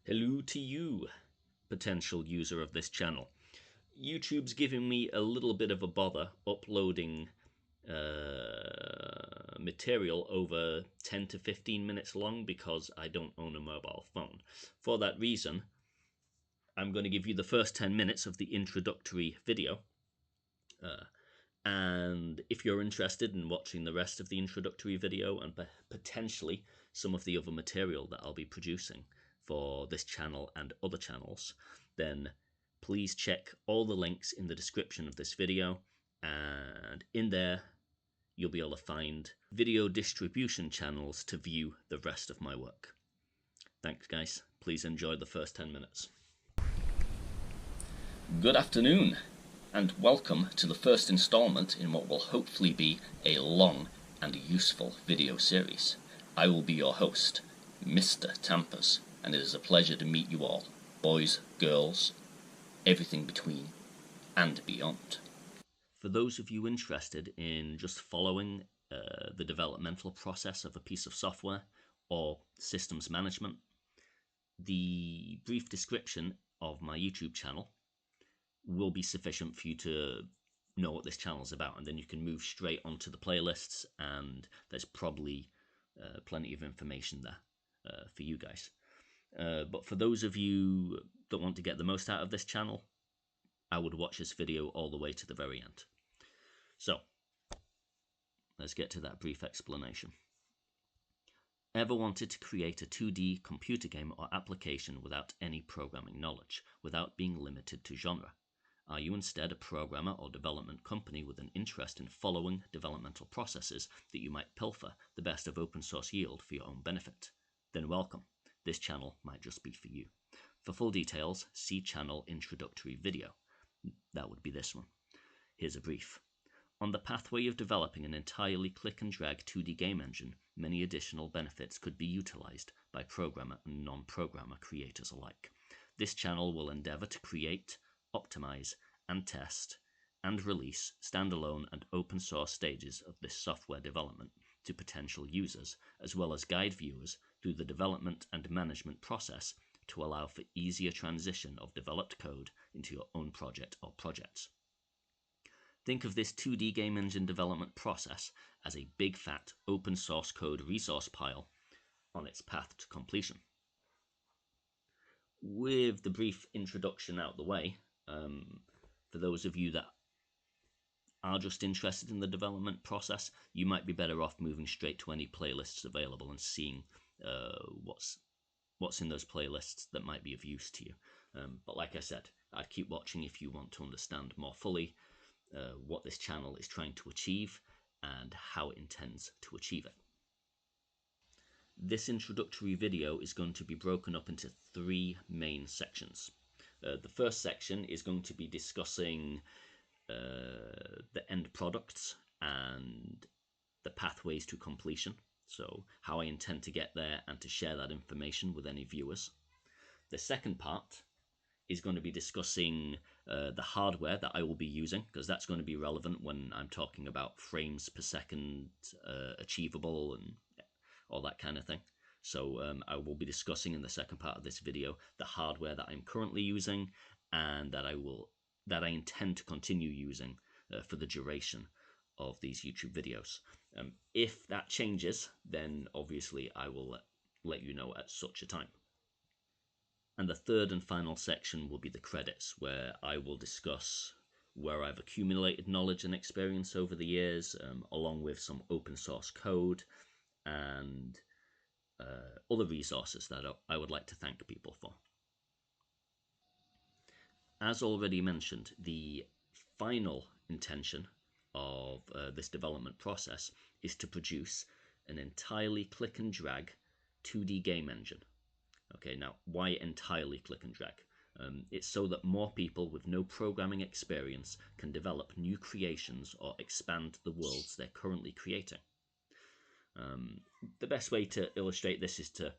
Hello to you, potential user of this channel. YouTube's giving me a little bit of a bother uploading material over 10 to 15 minutes long because I don't own a mobile phone. For that reason, I'm going to give you the first 10 minutes of the introductory video. And if you're interested in watching the rest of the introductory video and potentially some of the other material that I'll be producing for this channel and other channels, then please check all the links in the description of this video, and in there you'll be able to find video distribution channels to view the rest of my work. Thanks guys, please enjoy the first 10 minutes. Good afternoon, and welcome to the first installment in what will hopefully be a long and useful video series. I will be your host, Mr. Tampers, and it is a pleasure to meet you all, boys, girls, everything between and beyond. For those of you interested in just following the developmental process of a piece of software or systems management, the brief description of my YouTube channel will be sufficient for you to know what this channel is about, and then you can move straight onto the playlists, and there's probably plenty of information there for you guys. But for those of you that want to get the most out of this channel, I would watch this video all the way to the very end. So, let's get to that brief explanation. Ever wanted to create a 2D computer game or application without any programming knowledge, without being limited to genre? Are you instead a programmer or development company with an interest in following developmental processes that you might pilfer the best of open source yield for your own benefit? Then welcome. This channel might just be for you. For full details, see channel introductory video. That would be this one. Here's a brief. On the pathway of developing an entirely click and drag 2D game engine, many additional benefits could be utilized by programmer and non-programmer creators alike. This channel will endeavor to create, optimize, and test, and release standalone and open source stages of this software development to potential users, as well as guide viewers through the development and management process to allow for easier transition of developed code into your own project or projects. Think of this 2D game engine development process as a big fat open source code resource pile on its path to completion. With the brief introduction out the way, for those of you that are just interested in the development process, you might be better off moving straight to any playlists available and seeing what's in those playlists that might be of use to you. But like I said, I'd keep watching if you want to understand more fully what this channel is trying to achieve and how it intends to achieve it. This introductory video is going to be broken up into 3 main sections. The first section is going to be discussing the end products and the pathways to completion, so how I intend to get there and to share that information with any viewers. The second part is going to be discussing the hardware that I will be using, because that's going to be relevant when I'm talking about frames per second achievable and all that kind of thing. So I will be discussing in the second part of this video the hardware that I'm currently using and that I intend to continue using for the duration of these YouTube videos. If that changes, then obviously I will let you know at such a time. And the third and final section will be the credits, where I will discuss where I've accumulated knowledge and experience over the years, along with some open source code and other resources that I would like to thank people for. As already mentioned, the final intention of this development process is to produce an entirely click and drag 2D game engine. Okay, now why entirely click and drag? It's so that more people with no programming experience can develop new creations or expand the worlds they're currently creating. The best way to illustrate this is to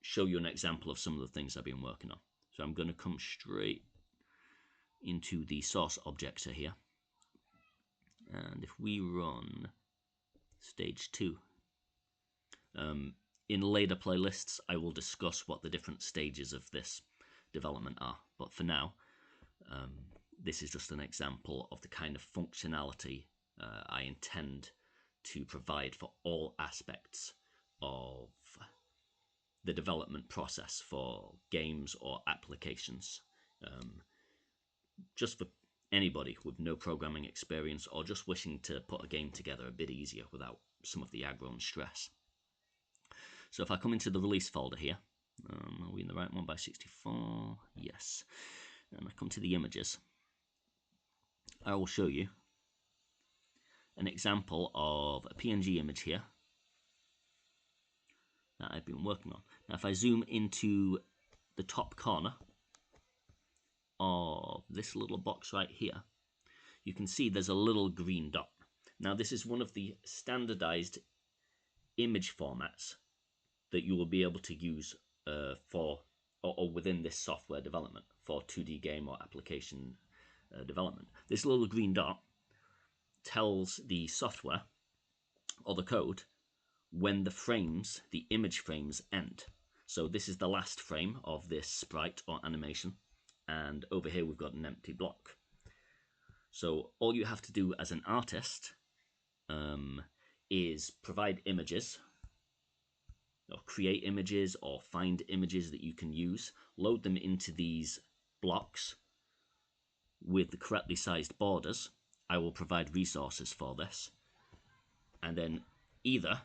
show you an example of some of the things I've been working on. So I'm going to come straight into the source objector here. And if we run stage 2, In later playlists, I will discuss what the different stages of this development are. But for now, this is just an example of the kind of functionality I intend to provide for all aspects of the development process for games or applications. Just for anybody with no programming experience or just wishing to put a game together a bit easier without some of the aggro and stress. So if I come into the release folder here, are we in the right one by 64? Yes. And I come to the images. I will show you an example of a PNG image here that I've been working on. Now if I zoom into the top corner of this little box right here, you can see there's a little green dot. Now this is one of the standardized image formats that you will be able to use for or within this software development for 2D game or application development. This little green dot tells the software or the code when the image frames end. So this is the last frame of this sprite or animation, and over here we've got an empty block. So all you have to do as an artist is provide images, or create images, or find images that you can use, load them into these blocks with the correctly sized borders. I will provide resources for this, and then either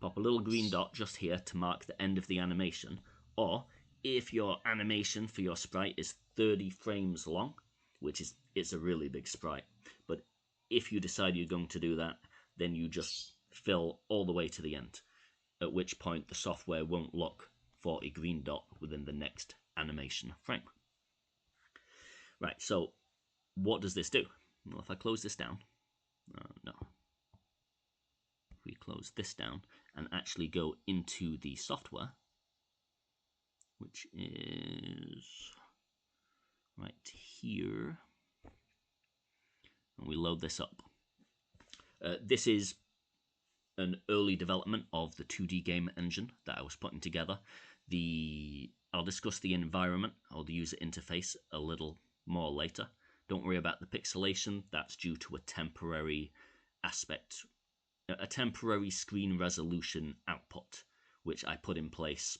pop a little green dot just here to mark the end of the animation, or if your animation for your sprite is 30 frames long, which is, it's a really big sprite, but if you decide you're going to do that, then you just fill all the way to the end, at which point the software won't look for a green dot within the next animation frame. Right, so what does this do? Well, if I close this down, if we close this down and actually go into the software, which is right here, and we load this up. This is an early development of the 2D game engine that I was putting together. I'll discuss the environment or the user interface a little more later. Don't worry about the pixelation, that's due to a temporary screen resolution output, which I put in place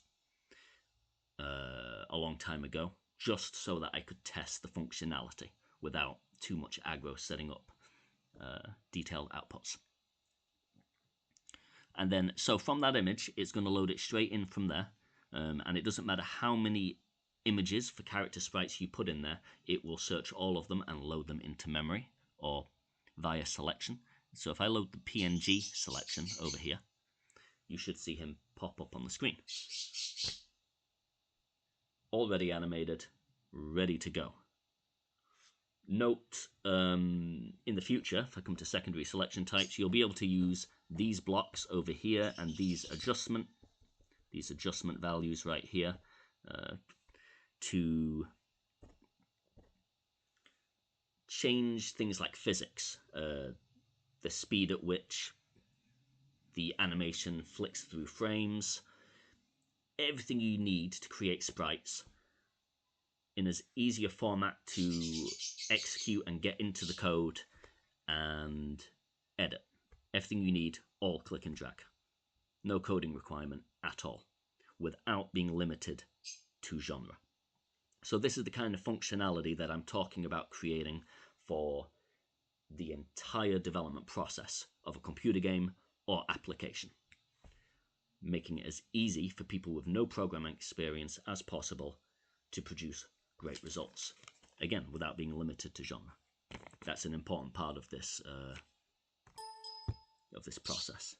a long time ago, just so that I could test the functionality without too much aggro setting up detailed outputs. And then, so from that image, it's going to load it straight in from there, and it doesn't matter how many images for character sprites you put in there, it will search all of them and load them into memory or via selection. So if I load the PNG selection over here, you should see him pop up on the screen. Already animated, ready to go. Note, in the future, if I come to secondary selection types, you'll be able to use these blocks over here and these adjustment values right here to change things like physics, the speed at which the animation flicks through frames, everything you need to create sprites in as easy a format to execute and get into the code and edit. Everything you need, all click and drag. No coding requirement at all, without being limited to genre. So this is the kind of functionality that I'm talking about creating for the entire development process of a computer game or application, making it as easy for people with no programming experience as possible to produce great results. Again, without being limited to genre. That's an important part of this process.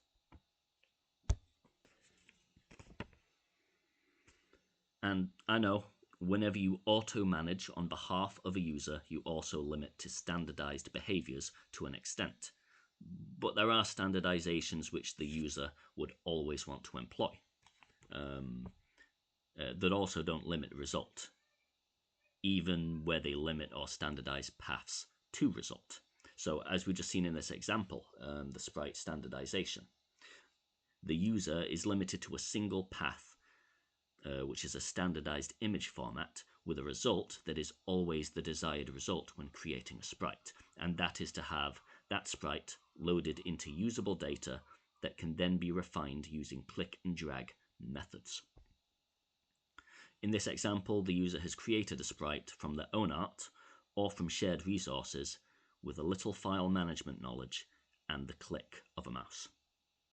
And I know whenever you auto-manage on behalf of a user, you also limit to standardized behaviors to an extent. But there are standardizations which the user would always want to employ that also don't limit result, even where they limit or standardize paths to result. So as we've just seen in this example, the sprite standardization, the user is limited to a single path, which is a standardized image format, with a result that is always the desired result when creating a sprite, and that is to have that sprite loaded into usable data that can then be refined using click and drag methods. In this example, the user has created a sprite from their own art or from shared resources with a little file management knowledge and the click of a mouse.